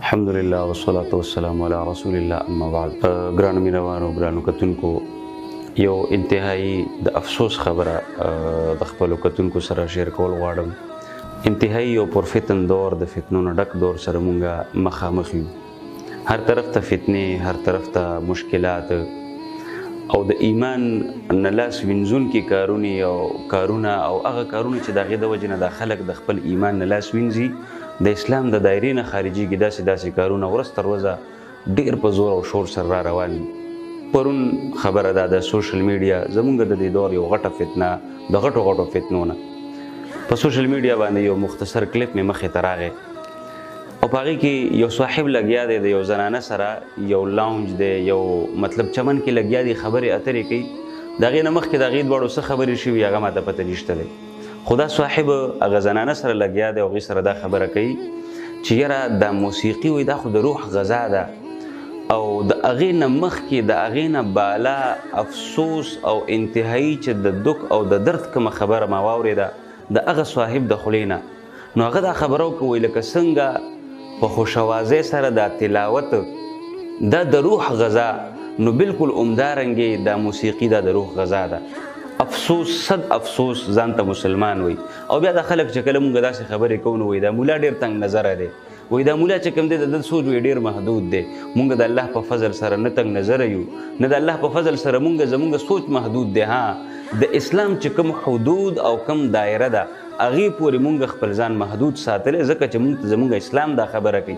الحمدلله والصلاة والسلام علی رسول الله اما بعد. ګرانو مینوانو ګرانو کتونکو، یو انتهایی د افسوس خبره د خپلو کتونکو سره شیر کول غواړم. انتهایی یو پرفتن دور، د فتنو نه ډک دور سره مونږه مخامخ یو. هر طرف ته فتنې، هر طرف ته مشکلات او د ایمان نه لاس وینځونکي کارونه او هغه کارونه چې د هغې د وجې نه دا خلک د خپل ایمان نه لاس وینځي، د اسلام د دایرې نه خارجېږي. داسې کارونه ورځ تر ورځه ډېر په زور او شور سره را روان دي. پرون خبره ده د سوشل میډیا زمونږ د دې دور یو غټه فتنه، د غټو فتنو نه په سوشل میډیا باندې یو مختصر کلیپ مې مخې ته راغی او په هغې کې یو صاحب لګیا دی د یو زنانه سره، یو لاونج دی، یو مطلب چمن کې لګیا دی، خبرې اترې کوي. د هغې نه مخکې د هغې دواړو څه خبرې شوي هغه ماته پته نشته دی. خو دا صاحب هغه زنانه سره لګیا دی او هغې سره دا خبره کوي چې یاره دا موسیقي وایي دا خو د روح غذا ده، او د هغې نه مخکې د هغې نه بالا افسوس او انتهایی چې د دک او د درد کومه خبره ما واورېده د هغه صاحب د خولې نه، نو هغه دا خبره وکړه لکه څنګه په خوشوازۍ سره دا تلاوت دا د روح غذا، نو بالکل همدارنګې دا موسیقي دا د روح غذا ده. افسوس، صد افسوس ځان ته مسلمان وي. او بیا دا خلک چې کله مونږ داسې خبرې کوو نو وایي دا مولا ډېر تنګ نظره دی، وایي دا مولا چې کوم دی د ده سوچ وایي ډېر محدود دی. مونږ د الله په فضل سره نه تنګ نظره یو، نه د الله په فضل سره زمونږ سوچ محدود دی. ها، د اسلام چې کوم حدود او کوم دایره ده هغې پورې مونږ خپل ځان محدود ساتلی، ځکه چې مونږ ته زمونږ اسلام دا خبره کوي.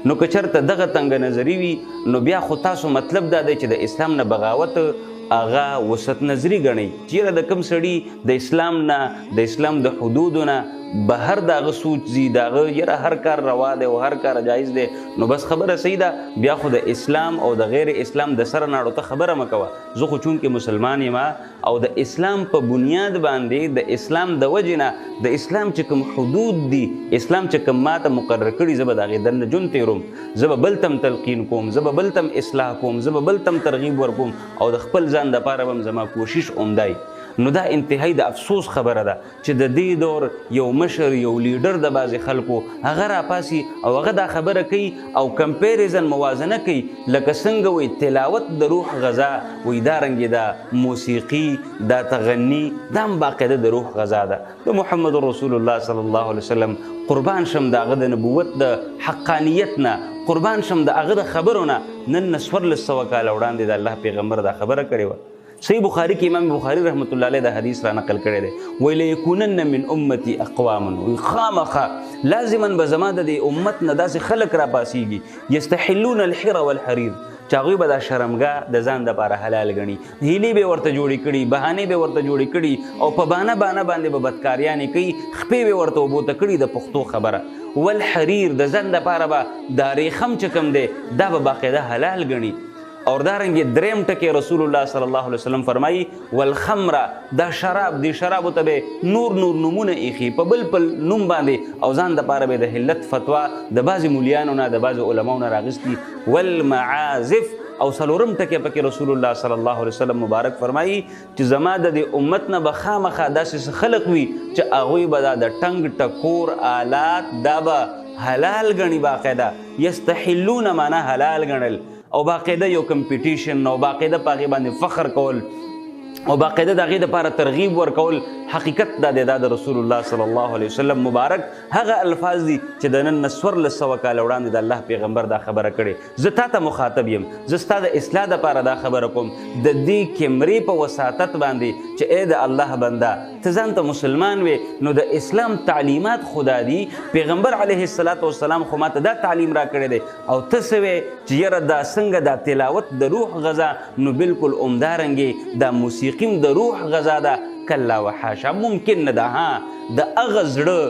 نو که چېرته دغه تنګ نظري وي نو بیا خو تاسو مطلب دا دی چې د اسلام نه بغاوت هغه وسط نظري ګڼئ، چې یاره د کوم سړي د اسلام نه، د اسلام د حدودو نه بهر د هغه سوچ ځي، د هغه یاره هر کار روا دی او هر کار جایز دی، نو بس خبره صحیح ده. بیا خو د اسلام او د غیر اسلام د سره ناړو ته خبره مه کوه. زه خو چونکې مسلمان یم او د اسلام په بنیاد باندې د اسلام د وجې نه د اسلام چې کوم حدود دي، اسلام چې کوم ماته مقرر کړي، زه به د هغې دننه ژوند تېروم، زه به بل تم تلقین کوم، زه به بل تم اصلاح کوم، زه به بل تم ترغیب ورکوم او د خپل ځان دپاره به زما کوشش عمده وي. نو دا انتهایی د افسوس خبره ده چې د دې دور یو مشر، یو لیډر د بعضې خلکو هغه راپاسي او هغه دا خبره کوي او کمپیریزن موازنه کوي لکه څنګه وایي تلاوت د روح غذا، وایي دارنګې دا موسیقي، دا تغني دا هم باقاعده د روح غذا ده. د محمد رسول الله صلی الله علیه وسلم قربان شم د هغه د نبوت د حقانیت نه، قربان شم د هغه د خبرو نه. نن 1400 کاله وړاندې د الله پیغمبر دا خبره کړې وه. صحیح بخاری کې امام بخاری رحمت الله علیه دا حدیث را نقل کړی دی، وی لیکونن من امتی اقوام، وی خامخا لازما به زما د دې امت نه داسې خلک راپاسیږي یستحلون الحر والحریر، چې هغوی به دا شرمګاه د ځان دپاره حلال ګڼي، هیلې به ورته جوړې کړي، بهانې به ورته جوړې کړي او په بانه باندې به بدکاریانې کوي، خپې به ورته اوبو ته کړي د پښتو خبره. والحریر د ځان دپاره به دا ریخم چې کوم دی دا به باقاعده حلال ګڼي. اور دارنګې دریم ټکی رسول الله صلی الله علیه وسلم فرمایي والخمر، دا شراب، دی شرابو ته به نور نومونه ایښي په بل نوم باندې او ځان دپاره به د حلت فتوا د بعضې مولیانو نه، د بعضې علماو نه راغستي. والمعازف، او څلورم ټکی پکې رسول الله صلی الله علیه وسلم مبارک فرمایي چې زما د دې امت نه به خامخا داسې خلق وي چې هغوی به دا د ټنګ ټکور آلات دا به حلال ګڼي، باقاعده یستحلون معنا حلال ګڼل، او باقاعده یو کمپیټیشن او باقاعده په هغې باندې فخر کول او باقاعده د هغې دپاره ترغیب ورکول. حقیقت دا دی، دا د رسول الله صلی الله علیه وسلم مبارک هغه الفاظ دي چې د نن 1400 کاله وړاندې د الله پیغمبر دا خبره کړې. زه تا ته مخاطب یم، زه ستا د اصلاح دپاره دا خبره کوم د دې کیمرې په وساطت باندې چې ای د الله بنده ته ځان ته مسلمان وې، نو د اسلام تعلیمات خدا دي، پیغمبر علیه السلام خو ماته دا تعلیم را کړی دی او ته څه وې چې یاره دا څنګه دا تلاوت د روح غذا، نو بالکل همدارنګې دا موسیقیم د روح غذا ده. کلا وحاشا، ممکن نه ده. ها، د هغه زړه،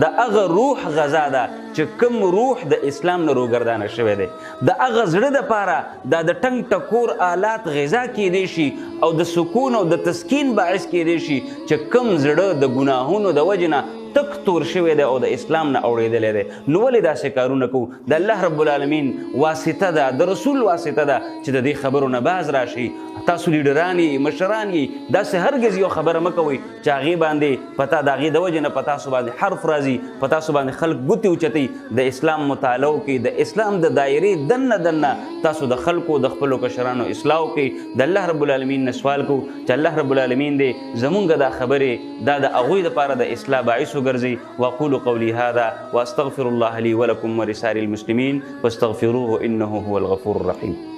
د هغه روح غذا ده چې کوم روح د اسلام نه روګردانه شوی دی، د هغه زړه دپاره دا د ټنګ ټکور آلات غذا کیدی شي او د سکون او د تسکین باعث کیدی شي چې کوم زړه د ګناهونو د وجې نه تک تور شوی دی او د اسلام نه اوړېدلی دی. نو ولې داسې کارونه کوو؟ د الله رب العالمین واسطه ده، د رسول واسطه ده چې د دې خبرو نه باز راشي. تاسو لیډران یې، مشران یې، داسې هرګز یو خبره مه کوئ چې هغې باندې په تا د هغې د وجې نه په تاسو باندې حرف راځي، په تاسو باندې خلک ګوتې اوچتوي. د اسلام مطالعه وکړئ، د اسلام د دایرې دننه تاسو د خلکو د خپلو کشرانو اصلاح وکړئ. د الله رب العالمین نه سوال کوو چې الله رب العالمین دې زمونږ دا خبرې دا د هغوی دپاره د اصلاح باعث وګرځي. واقول قولي هذا واستغفر الله لي ولكم ولسائر المسلمين فاستغفروه انه هو الغفور الرحيم.